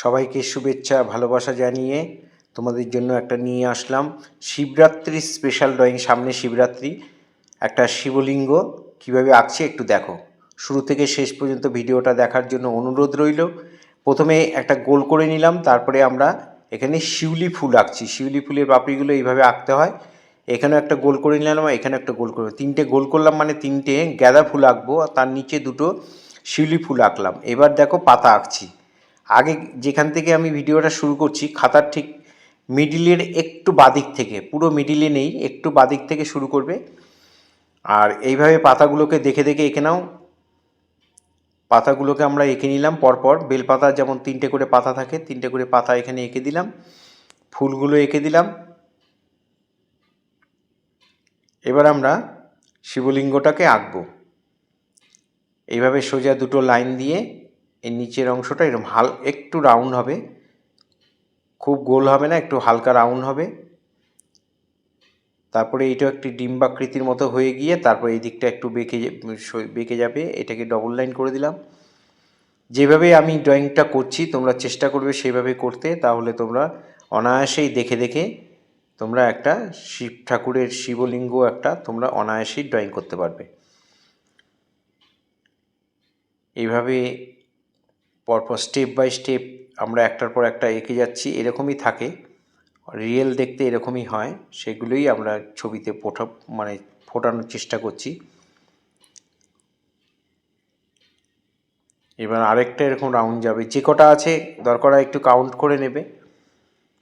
সবাইকে শুভেচ্ছা ভালোবাসা জানিয়ে তোমাদের জন্য একটা নিয়ে আসলাম শিবরাত্রির স্পেশাল ড্রয়িং। সামনে শিবরাত্রি, একটা শিবলিঙ্গ কিভাবে আঁকছি একটু দেখো। শুরু থেকে শেষ পর্যন্ত ভিডিওটা দেখার জন্য অনুরোধ রইল। প্রথমে একটা গোল করে নিলাম, তারপরে আমরা এখানে শিউলি ফুল আঁকছি। শিউলি ফুলের পাপড়িগুলো এইভাবে আঁকতে হয়। এখানেও একটা গোল করে নিলাম, এখানে একটা গোল করে, তিনটে গোল করলাম, মানে তিনটে গাঁদা ফুল আঁকবো, আর তার নিচে দুটো শিউলি ফুল আঁকলাম। এবার দেখো পাতা আঁকছি। আগে যেখান থেকে আমি ভিডিওটা শুরু করছি, খাতার ঠিক মিডিলের একটু বাদিক থেকে, পুরো মিডিলে নেই, একটু বাদিক থেকে শুরু করবে। আর এইভাবে পাতাগুলোকে দেখে দেখে এঁকে নাও। পাতাগুলোকে আমরা এঁকে নিলাম পরপর। বেলপাতা যেমন তিনটে করে পাতা থাকে, তিনটে করে পাতা এখানে এঁকে দিলাম। ফুলগুলো এঁকে দিলাম। এবার আমরা শিবলিঙ্গটাকে আঁকবো। এইভাবে সোজা দুটো লাইন দিয়ে এর নিচের অংশটা এরকম একটু রাউন্ড হবে, খুব গোল হবে না, একটু হালকা রাউন্ড হবে। তারপরে এইটা একটি ডিম্বাকৃতির মতো হয়ে গিয়ে তারপরে এই দিকটা একটু বেঁকে যাবে। এটাকে ডবল লাইন করে দিলাম। যেভাবে আমি ড্রয়িংটা করছি তোমরা চেষ্টা করবে সেইভাবে করতে, তাহলে তোমরা অনায়াসেই দেখে দেখে তোমরা একটা শিব ঠাকুরের শিবলিঙ্গ একটা তোমরা অনায়াসেই ড্রয়িং করতে পারবে। এইভাবে পরপর স্টেপ বাই স্টেপ আমরা একটার পর একটা এঁকে যাচ্ছি। এরকমই থাকে, রিয়েল দেখতে এরকমই হয়, সেগুলোই আমরা ছবিতে ফোটানোর চেষ্টা করছি। এবার আরেকটা এরকম রাউন্ড যাবে, যে কটা আছে দরকার একটু কাউন্ট করে নেবে।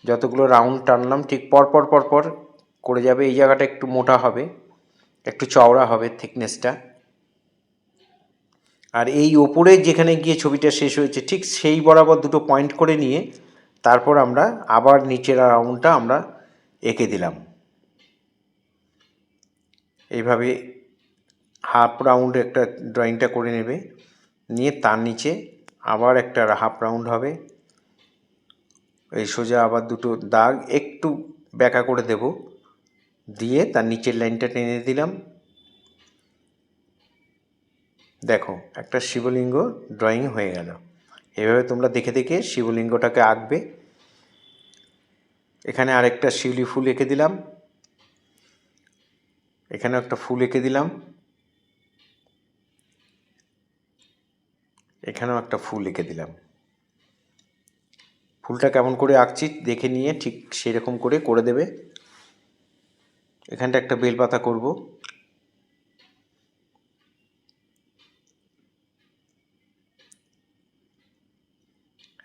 যতগুলো রাউন্ড টানলাম ঠিক পরপর পরপর করে যাবে। এই জায়গাটা একটু মোটা হবে, একটু চওড়া হবে থিকনেসটা। আর এই ওপরে যেখানে গিয়ে ছবিটা শেষ হয়েছে ঠিক সেই বরাবর দুটো পয়েন্ট করে নিয়ে তারপর আমরা আবার নিচের রাউন্ডটা আমরা এঁকে দিলাম। এইভাবে হাফ রাউন্ড একটা ড্রয়িংটা করে নেবে, নিয়ে তার নিচে আবার একটা হাফ রাউন্ড হবে। এই সোজা আবার দুটো দাগ একটু ব্যাকা করে দেব, দিয়ে তার নিচের লাইনটা টেনে দিলাম। দেখো একটা শিবলিঙ্গ ড্রয়িং হয়ে গেল। এভাবে তোমরা দেখে দেখে শিবলিঙ্গটাকে আঁকবে। এখানে আরেকটা শিউলি ফুল এঁকে দিলাম, এখানে একটা ফুল এঁকে দিলাম, এখানেও একটা ফুল এঁকে দিলাম। ফুলটা কেমন করে আঁকছি দেখে নিয়ে ঠিক সেরকম করে দেবে। এখানটা একটা বেলপাতা করব।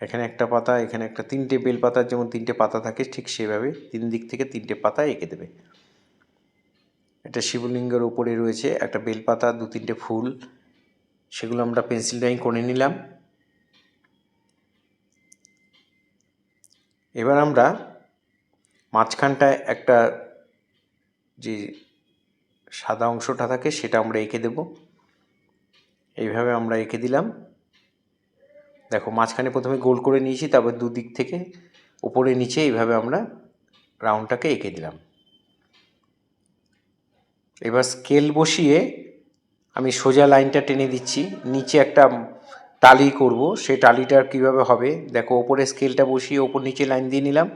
এখানে একটা পাতা, এখানে একটা, তিনটে বেলপাতার যেমন তিনটে পাতা থাকে ঠিক সেভাবে তিন দিক থেকে তিনটে পাতা এঁকে দেবে। এটা শিবলিঙ্গের উপরে রয়েছে একটা বেলপাতা, দু তিনটে ফুল, সেগুলো আমরা পেন্সিল ড্রয়িং করে নিলাম। এবার আমরা মাঝখানটায় একটা যে সাদা অংশটা থাকে সেটা আমরা এঁকে দেব। এইভাবে আমরা এঁকে দিলাম। দেখো মাঝখানে প্রথমে গোল করে নিয়েছি, তারপর দুদিক থেকে উপরে নিচে এইভাবে আমরা রাউন্ডটাকে এঁকে দিলাম। এবার স্কেল বসিয়ে আমি সোজা লাইনটা টেনে দিচ্ছি, নিচে একটা টালি করব। সেই টালিটার কীভাবে হবে দেখো, ওপরে স্কেলটা বসিয়ে ওপর নিচে লাইন দিয়ে নিলাম।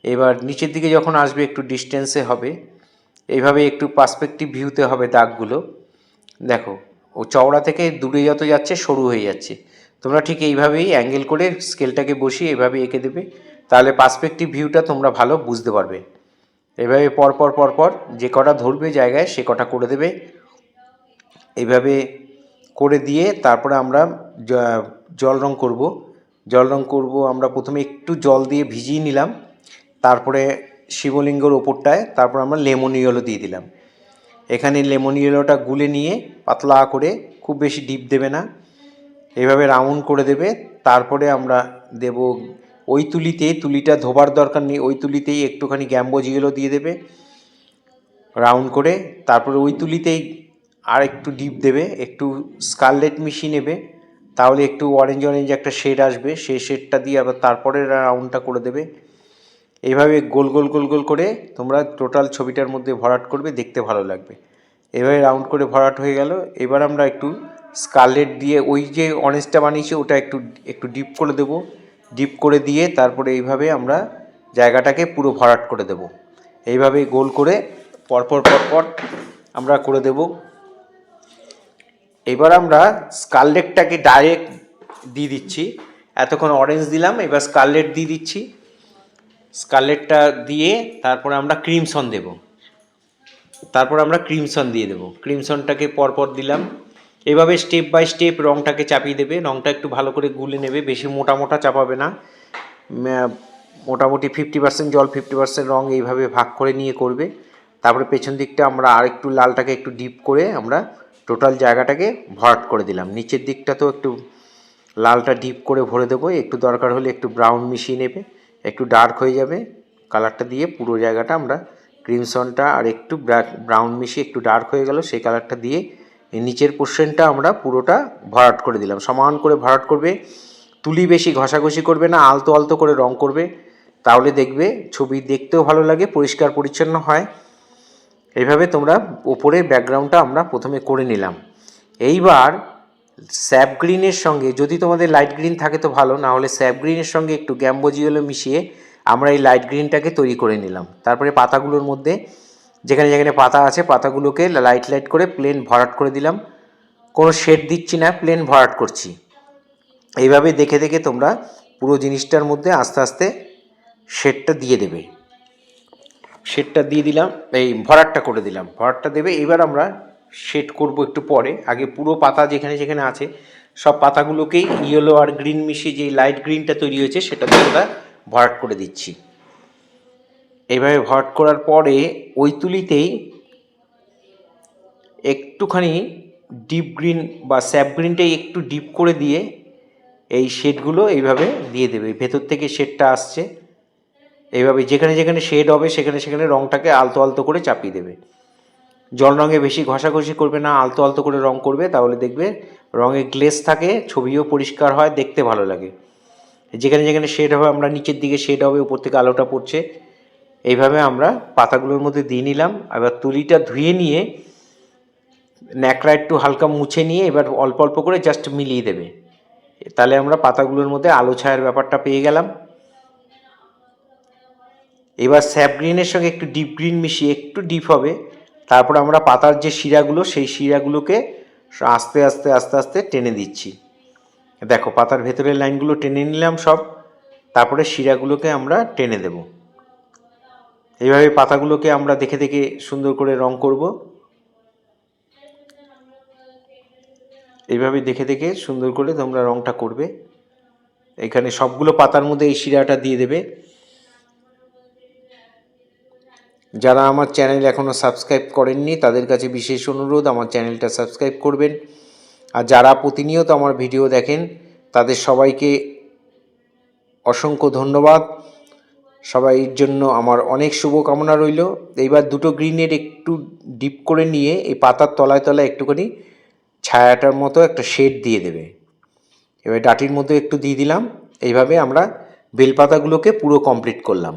এবার নিচের দিকে যখন আসবে একটু ডিস্টেন্সে হবে, এইভাবে একটু পার্সপেক্টিভ ভিউতে হবে দাগগুলো। দেখো ও চওড়া থেকে দূরে যত যাচ্ছে সরু হয়ে যাচ্ছে। তোমরা ঠিক এইভাবেই অ্যাঙ্গেল করে স্কেলটাকে বসিয়ে এইভাবে এঁকে দেবে, তাহলে পার্সপেক্টিভ ভিউটা তোমরা ভালো বুঝতে পারবে। এভাবে পরপর পরপর যে কটা ধরবে জায়গায় সে কটা করে দেবে। এইভাবে করে দিয়ে তারপরে আমরা জল রং করব। জল রং করব আমরা প্রথমে একটু জল দিয়ে ভিজিয়ে নিলাম, তারপরে শিবলিঙ্গর ওপরটায় তারপর আমরা লেমন ইয়েলো দিয়ে দিলাম। এখানে লেমন ইয়েলোটা গুলে নিয়ে পাতলা করে, খুব বেশি ডিপ দেবে না, এইভাবে রাউন্ড করে দেবে। তারপরে আমরা দেব ওই তুলিটা ধোবার দরকার নেই, ওই তুলিতেই একটুখানি গ্যাম্বোজ ইয়েলো দিয়ে দেবে রাউন্ড করে। তারপরে ওই তুলিতেই আর একটু ডিপ দেবে, একটু স্কারলেট মিশিয়ে নেবে, তাহলে একটু অরেঞ্জ অরেঞ্জ একটা শেড আসবে, সেই শেডটা দিয়ে আবার তারপরে রাউন্ডটা করে দেবে। এইভাবে গোল গোল গোল গোল করে তোমরা টোটাল ছবিটার মধ্যে ভরাট করবে, দেখতে ভালো লাগবে। এভাবে রাউন্ড করে ভরাট হয়ে গেল। এবার আমরা একটু স্কারলেট দিয়ে ওই যে অরেঞ্জটা বানিয়েছি ওটা একটু একটু ডিপ করে দেবো, ডিপ করে দিয়ে তারপরে এইভাবে আমরা জায়গাটাকে পুরো ভরাট করে দেব। এইভাবে গোল করে পরপর পরপর আমরা করে দেব। এবার আমরা স্কারলেটটাকে ডাইরেক্ট দিয়ে দিচ্ছি। এতক্ষণ অরেঞ্জ দিলাম, এবার স্কারলেট দিয়ে দিচ্ছি। স্কারলেটটা দিয়ে তারপরে আমরা ক্রিমসন দেব। দিয়ে দেবো। ক্রিমসনটাকে পরপর দিলাম। এভাবে স্টেপ বাই স্টেপ রঙটাকে চাপিয়ে দেবে। রঙটা একটু ভালো করে গুলে নেবে, বেশি মোটা মোটা চাপাবে না। মোটামুটি 50% জল 50% রঙ এইভাবে ভাগ করে নিয়ে করবে। তারপরে পেছন দিকটা আমরা আরেকটু লালটাকে একটু ডিপ করে আমরা টোটাল জায়গাটাকে ভরাট করে দিলাম। নিচের দিকটা তো একটু লালটা ডিপ করে ভরে দেবো। একটু দরকার হলে একটু ব্রাউন মিশিয়ে নেবে, একটু ডার্ক হয়ে যাবে কালারটা দিয়ে। পুরো জায়গাটা আমরা ক্রিমসনটা আর একটু ব্রাউন মিশিয়ে একটু ডার্ক হয়ে গেল, সেই কালারটা দিয়ে এই নিচের পোর্শনটা আমরা পুরোটা ভরাট করে দিলাম। সমান করে ভরাট করবে, তুলি বেশি ঘষাঘষি করবে না, আলতো আলতো করে রং করবে। তাহলে দেখবে ছবি দেখতেও ভালো লাগে, পরিষ্কার পরিচ্ছন্ন হয়। এইভাবে তোমরা ওপরের ব্যাকগ্রাউন্ডটা আমরা প্রথমে করে নিলাম। এইবার স্যাপ গ্রিনের সঙ্গে, যদি তোমাদের লাইট গ্রিন থাকে তো ভালো, না হলে স্যাপ গ্রিনের সঙ্গে একটু গ্যাম্বোজি ইয়েলো মিশিয়ে আমরা এই লাইট গ্রিনটাকে তৈরি করে নিলাম। তারপরে পাতাগুলোর মধ্যে যেখানে যেখানে পাতা আছে পাতাগুলোকে লাইট লাইট করে প্লেন ভরাট করে দিলাম। কোনো শেড দিচ্ছি না, প্লেন ভরাট করছি। এইভাবে দেখে দেখে তোমরা পুরো জিনিসটার মধ্যে আস্তে আস্তে শেডটা দিয়ে দেবে। শেডটা দিয়ে দিলাম, এই ভরাটটা করে দিলাম, ভরাটটা দেবে। এবার আমরা শেড করব একটু পরে। আগে পুরো পাতা যেখানে যেখানে আছে সব পাতাগুলোকেই ইয়েলো আর গ্রিন মিশিয়ে যে লাইট গ্রিনটা তৈরি হয়েছে সেটা দিয়ে আমরা ভরাট করে দিচ্ছি। এইভাবে ভরাট করার পরে ওই তুলিতেই একটুখানি ডিপ গ্রিন বা স্যাপ গ্রিনটাই একটু ডিপ করে দিয়ে এই শেডগুলো এইভাবে দিয়ে দেবে। ভেতর থেকে শেডটা আসছে, এইভাবে যেখানে যেখানে শেড হবে সেখানে সেখানে রঙটাকে আলতো আলতো করে চাপিয়ে দেবে। জল রঙে বেশি ঘষাঘষি করবে না, আলতো আলতো করে রং করবে। তাহলে দেখবে রঙে গ্লেজ থাকে, ছবিও পরিষ্কার হয়, দেখতে ভালো লাগে। যেখানে যেখানে শেড হবে, আমরা নিচের দিকে শেড হবে, উপর থেকে আলোটা পড়ছে, এইভাবে আমরা পাতাগুলোর মধ্যে দিয়ে নিলাম। এবার তুলিটা ধুয়ে নিয়ে ন্যাকড়া একটু হালকা মুছে নিয়ে এবার অল্প অল্প করে জাস্ট মিলিয়ে দেবে। তাহলে আমরা পাতাগুলোর মধ্যে আলো ছায়ার ব্যাপারটা পেয়ে গেলাম। এবার স্যাপ গ্রিনের সঙ্গে একটু ডিপ গ্রিন মিশিয়ে একটু ডিপ হবে। তারপর আমরা পাতার যে শিরাগুলো সেই শিরাগুলোকে আস্তে আস্তে আস্তে আস্তে টেনে দিচ্ছি। দেখো পাতার ভেতরের লাইনগুলো টেনে নিলাম সব, তারপরে শিরাগুলোকে আমরা টেনে দেব। এইভাবে পাতাগুলোকে আমরা দেখে দেখে সুন্দর করে রং করব। এইভাবে দেখে দেখে সুন্দর করে তোমরা রংটা করবে। এখানে সবগুলো পাতার মধ্যে এই শিরাটা দিয়ে দেবে। যারা আমার চ্যানেল এখনও সাবস্ক্রাইব করেননি তাদের কাছে বিশেষ অনুরোধ, আমার চ্যানেলটা সাবস্ক্রাইব করবেন। আর যারা প্রতিনিয়ত আমার ভিডিও দেখেন তাদের সবাইকে অসংখ্য ধন্যবাদ। সবাইয়ের জন্য আমার অনেক শুভকামনা রইল। এইবার দুটো গ্রিনের একটু ডিপ করে নিয়ে এই পাতার তলায় তলায় একটুখানি ছায়াটার মতো একটা শেড দিয়ে দেবে। এবার ডাটির মধ্যে একটু দিয়ে দিলাম। এইভাবে আমরা বেলপাতাগুলোকে পুরো কমপ্লিট করলাম।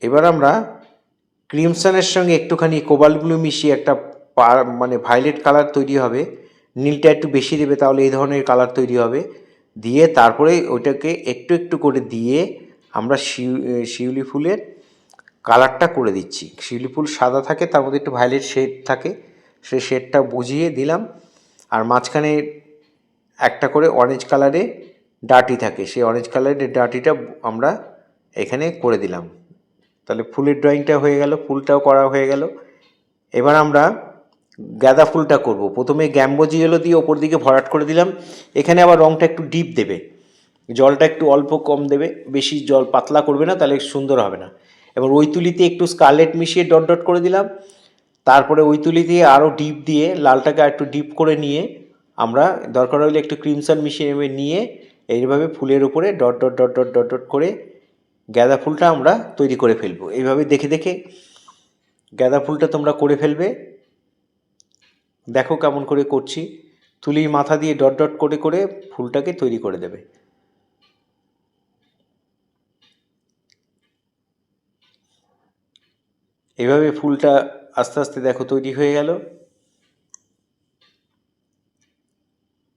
এবার আমরা ক্রিমসনের সঙ্গে একটুখানি কোবাল্ট ব্লু মিশিয়ে একটা মানে ভায়োলেট কালার তৈরি হবে। নীলটা একটু বেশি দেবে, তাহলে এই ধরনের কালার তৈরি হবে। দিয়ে তারপরে ওইটাকে একটু একটু করে দিয়ে আমরা শিউলি ফুলের কালারটা করে দিচ্ছি। শিউলি ফুল সাদা থাকে, তার মধ্যে একটু ভায়োলেট শেড থাকে, সেই শেডটা বুঝিয়ে দিলাম। আর মাঝখানে একটা করে অরেঞ্জ কালারে ডাটি থাকে, সেই অরেঞ্জ কালারের ডাটিটা আমরা এখানে করে দিলাম। তাহলে ফুলের ড্রয়িংটা হয়ে গেল, ফুলটাও করা হয়ে গেল। এবার আমরা গাঁদা ফুলটা করব। প্রথমে গ্যাম্বোজি ইয়েলো দিয়ে ওপর দিকে ভরাট করে দিলাম। এখানে আবার রঙটা একটু ডিপ দেবে, জলটা একটু অল্প কম দেবে, বেশি জল পাতলা করবে না, তাহলে সুন্দর হবে না। এবার ওই তুলিতে একটু স্কারলেট মিশিয়ে ডট ডট করে দিলাম। তারপরে ওই তুলি দিয়ে আরও ডিপ দিয়ে লালটাকে একটু ডিপ করে নিয়ে আমরা দরকার হলে একটু ক্রিমসন মিশিয়ে নিয়ে এইভাবে ফুলের উপরে dot dot dot dot dot dot করে গাঁদা ফুলটা আমরা তৈরি করে ফেলবো। এইভাবে দেখে দেখে গাঁদা ফুলটা তোমরা করে ফেলবে। দেখো কেমন করে করছি। তুলির মাথা দিয়ে ডট ডট করে করে ফুলটাকে তৈরি করে দেবে। এভাবে ফুলটা আস্তে আস্তে দেখো তৈরি হয়ে গেল।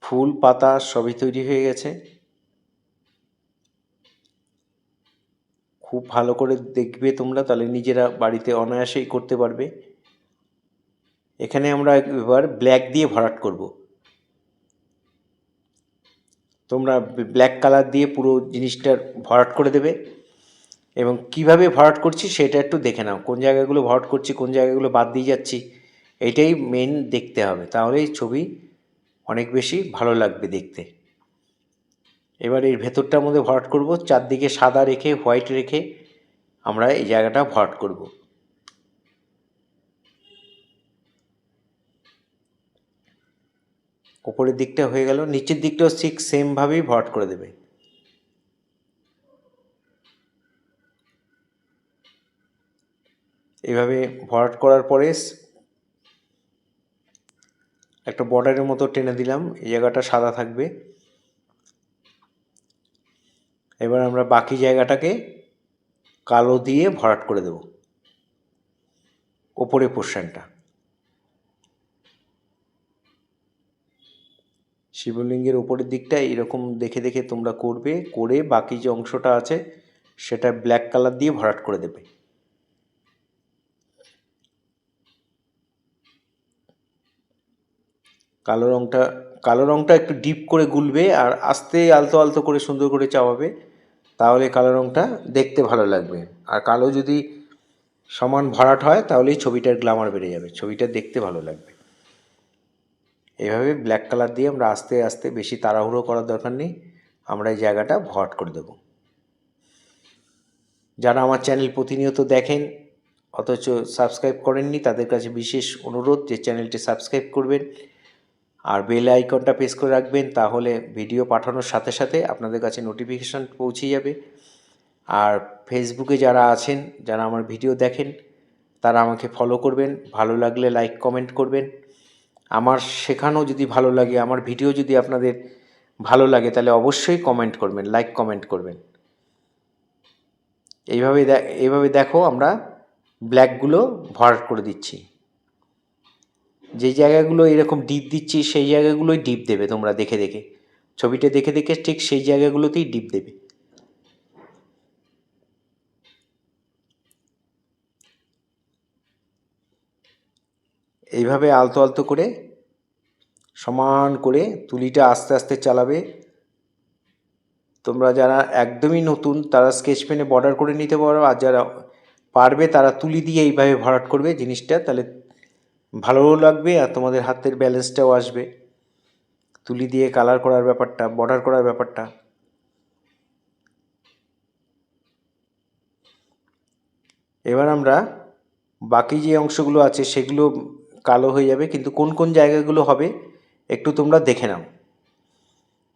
ফুল পাতা সবই তৈরি হয়ে গেছে। খুব ভালো করে দেখবে তোমরা, তাহলে নিজেরা বাড়িতে অনায়াসেই করতে পারবে। এখানে আমরা এবার ব্ল্যাক দিয়ে ভরাট করব। তোমরা ব্ল্যাক কালার দিয়ে পুরো জিনিসটার ভরাট করে দেবে, এবং কিভাবে ভরাট করছি সেটা একটু দেখে নাও। কোন জায়গাগুলো ভরাট করছি, কোন জায়গাগুলো বাদ দিয়ে যাচ্ছি, এইটাই মেন দেখতে হবে, তাহলেই ছবি অনেক বেশি ভালো লাগবে দেখতে। এবার এর ভেতরটার মধ্যে ভরাট করব, চারদিকে সাদা রেখে হোয়াইট রেখে আমরা এই জায়গাটা ভরাট করব। ওপরের দিকটা হয়ে গেল, নিচের দিকটাও ঠিক সেমভাবেই ভরাট করে দেবে। এভাবে ভরাট করার পরে একটা বর্ডারের মতো টেনে দিলাম, এই জায়গাটা সাদা থাকবে। এবার আমরা বাকি জায়গাটাকে কালো দিয়ে ভরাট করে দেব, ওপরের পোর্শনটা। শিবলিঙ্গের ওপরের দিকটা এরকম দেখে দেখে তোমরা করবে, করে বাকি যে অংশটা আছে সেটা ব্ল্যাক কালার দিয়ে ভরাট করে দেবে। কালো রঙটা একটু ডিপ করে গুলবে আর আস্তে আলতো আলতো করে সুন্দর করে চাপাবে, তাহলে কালো রঙটা দেখতে ভালো লাগবে। আর কালো যদি সমান ভরাট হয় তাহলেই ছবিটার গ্ল্যামার বেড়ে যাবে, ছবিটা দেখতে ভালো লাগবে। এইভাবে ব্ল্যাক কালার দিয়ে আমরা আস্তে আস্তে, বেশি তাড়াহুড়ো করার দরকার নেই, আমরা এই জায়গাটা ভরাট করে দেব। যারা আমার চ্যানেল প্রতিনিয়ত দেখেন অথচ সাবস্ক্রাইব করেননি, তাদের কাছে বিশেষ অনুরোধ যে চ্যানেলটি সাবস্ক্রাইব করবেন আর বেল আইকনটা প্রেস করে রাখবেন, তাহলে ভিডিও পাঠানোর সাথে সাথে আপনাদের কাছে নোটিফিকেশান পৌঁছে যাবে। আর ফেসবুকে যারা আছেন, যারা আমার ভিডিও দেখেন, তারা আমাকে ফলো করবেন, ভালো লাগলে লাইক কমেন্ট করবেন। আমার শেখানো যদি ভালো লাগে, আমার ভিডিও যদি আপনাদের ভালো লাগে, তাহলে অবশ্যই কমেন্ট করবেন, লাইক কমেন্ট করবেন। এইভাবে দেখো আমরা ব্ল্যাকগুলো ভরাট করে দিচ্ছি। যে জায়গাগুলো এরকম ডিপ দিচ্ছি সেই জায়গাগুলোই ডিপ দেবে, তোমরা দেখে দেখে, ছবিটা দেখে দেখে ঠিক সেই জায়গাগুলোতেই ডিপ দেবে। এইভাবে আলতো আলতো করে সমান করে তুলিটা আস্তে আস্তে চালাবে। তোমরা যারা একদমই নতুন তারা স্কেচ পেনে বর্ডার করে নিতে পারো, আর যারা পারবে তারা তুলি দিয়ে এইভাবে ভরাট করবে জিনিসটা, তাহলে ভালোও লাগবে আর তোমাদের হাতের ব্যালেন্সটাও আসবে। তুলি দিয়ে কালার করার ব্যাপারটা, বর্ডার করার ব্যাপারটা। এবার আমরা বাকি যে অংশগুলো আছে সেগুলো কালো হয়ে যাবে, কিন্তু কোন কোন জায়গাগুলো হবে একটু তোমরা দেখে নাও।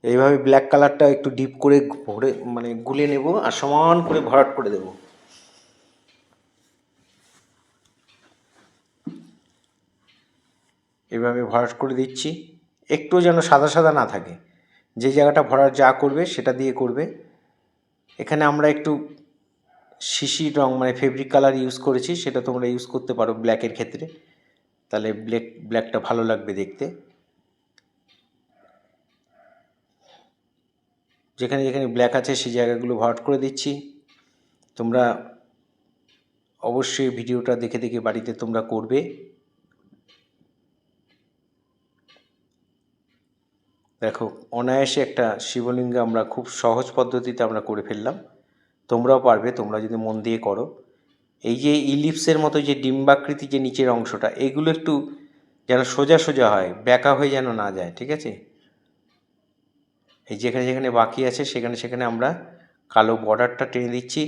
এইভাবে ব্ল্যাক কালারটা একটু ডিপ করে ভরে গুলে নেব আর সমান করে ভরাট করে দেব। এভাবে ভরাট করে দিচ্ছি, একটু যেন সাদা সাদা না থাকে। যে জায়গাটা ভরাট যা করবে সেটা দিয়ে করবে। এখানে আমরা একটু শিশির রং ফেব্রিক কালার ইউজ করেছি, সেটা তোমরা ইউজ করতে পারো ব্ল্যাকের ক্ষেত্রে, তাহলে ব্ল্যাকটা ভালো লাগবে দেখতে। যেখানে যেখানে ব্ল্যাক আছে সেই জায়গাগুলো ভরাট করে দিচ্ছি। তোমরা অবশ্যই ভিডিওটা দেখে দেখে বাড়িতে তোমরা করবে। দেখো অনায়াসে একটা শিবলিঙ্গ আমরা খুব সহজ পদ্ধতিতে আমরা করে ফেললাম। তোমরাও পারবে, তোমরা যদি মন দিয়ে করো। এই যে ইলিপসের মতো যে ডিম্বাকৃতি যে নিচের অংশটা, এগুলো একটু যেন সোজা সোজা হয়, ব্যাকা হয়ে যেন না যায়, ঠিক আছে? এই যেখানে যেখানে বাকি আছে সেখানে সেখানে আমরা কালো বর্ডারটা টেনে দিচ্ছি।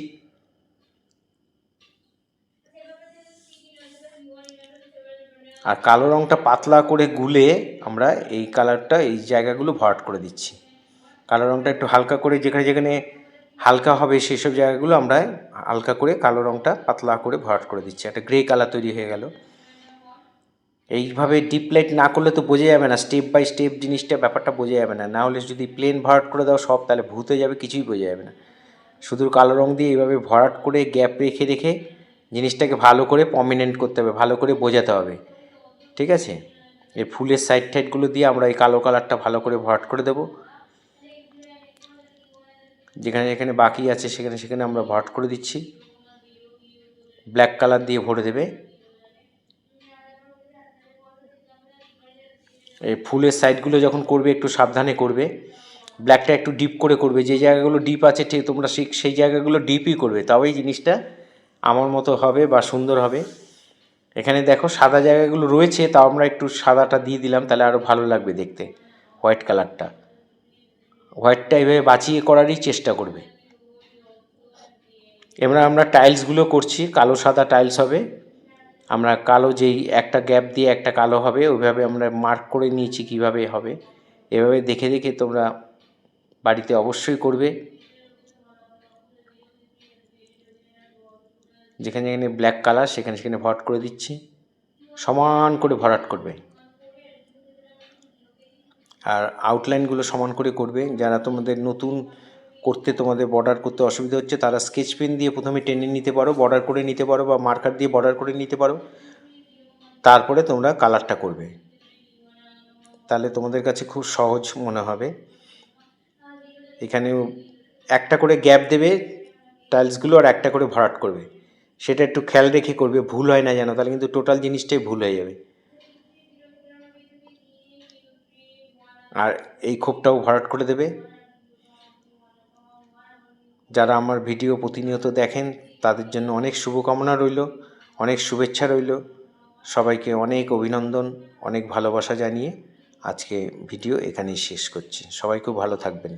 আর কালো রঙটা পাতলা করে গুলে আমরা এই কালারটা এই জায়গাগুলো ভরাট করে দিচ্ছি। কালো রঙটা একটু হালকা করে, যেখানে যেখানে হালকা হবে সেই সব জায়গাগুলো আমরা হালকা করে কালো রঙটা পাতলা করে ভরাট করে দিচ্ছি। একটা গ্রে কালার তৈরি হয়ে গেল। এইভাবে ডিপ লাইট না করলে তো বোঝা যাবে না, স্টেপ বাই স্টেপ জিনিসটা ব্যাপারটা বোঝা যাবে না। না হলে যদি প্লেন ভরাট করে দাও সব, তাহলে ভূত হয়ে যাবে, কিছুই বোঝা যাবে না। শুধু কালো রঙ দিয়ে এইভাবে ভরাট করে গ্যাপ রেখে রেখে জিনিসটাকে ভালো করে প্রমিনেন্ট করতে হবে, ভালো করে বোঝাতে হবে, ঠিক আছে? এই ফুলের সাইড টাইডগুলো দিয়ে আমরা এই কালো কালারটা ভালো করে ভরাট করে দেব। যেখানে যেখানে বাকি আছে সেখানে সেখানে আমরা ভরাট করে দিচ্ছি। ব্ল্যাক কালার দিয়ে ভরে দেবে। এই ফুলের সাইডগুলো যখন করবে একটু সাবধানে করবে, ব্ল্যাকটা একটু ডিপ করে করবে। যে জায়গাগুলো ডিপ আছে ঠিক তোমরা সেই জায়গাগুলো ডিপই করবে, তবেই জিনিসটা আমার মতো হবে বা সুন্দর হবে। এখানে দেখো সাদা জায়গাগুলো রয়েছে, তাও আমরা একটু সাদাটা দিয়ে দিলাম, তাহলে আরও ভালো লাগবে দেখতে। হোয়াইট কালারটা, হোয়াইটটা এইভাবে বাঁচিয়ে করারই চেষ্টা করবে। এবার আমরা টাইলসগুলো করছি, কালো সাদা টাইলস হবে। আমরা কালো যেই একটা গ্যাপ দিয়ে একটা কালো হবে ওইভাবে আমরা মার্ক করে নিয়েছি কিভাবে হবে। এভাবে দেখে দেখে তোমরা বাড়িতে অবশ্যই করবে। যেখানে যেখানে ব্ল্যাক কালার সেখানে সেখানে ভরাট করে দিচ্ছি, সমান করে ভরাট করবে। আর আউটলাইনগুলো সমান করে করবে। যারা তোমাদের নতুন করতে, তোমাদের বর্ডার করতে অসুবিধা হচ্ছে, তারা স্কেচ পেন দিয়ে প্রথমে টেনে নিতে পারো, বর্ডার করে নিতে পারো, বা মার্কার দিয়ে বর্ডার করে নিতে পারো, তারপরে তোমরা কালারটা করবে। তাহলে তোমাদের কাছে খুব সহজ মনে হবে। এখানেও একটা করে গ্যাপ দেবে টাইলসগুলো, আর একটা করে ভরাট করবে। সেটা একটু খেয়াল রেখে করবে, ভুল হয় না যেন, তাহলে কিন্তু টোটাল জিনিসটাই ভুল হয়ে যাবে। আর এই খোপটাও ভরাট করে দেবে। যারা আমার ভিডিও প্রতিনিয়ত দেখেন তাদের জন্য অনেক শুভকামনা রইল, অনেক শুভেচ্ছা রইল। সবাইকে অনেক অভিনন্দন, অনেক ভালোবাসা জানিয়ে আজকে ভিডিও এখানেই শেষ করছি। সবাই খুব ভালো থাকবেন।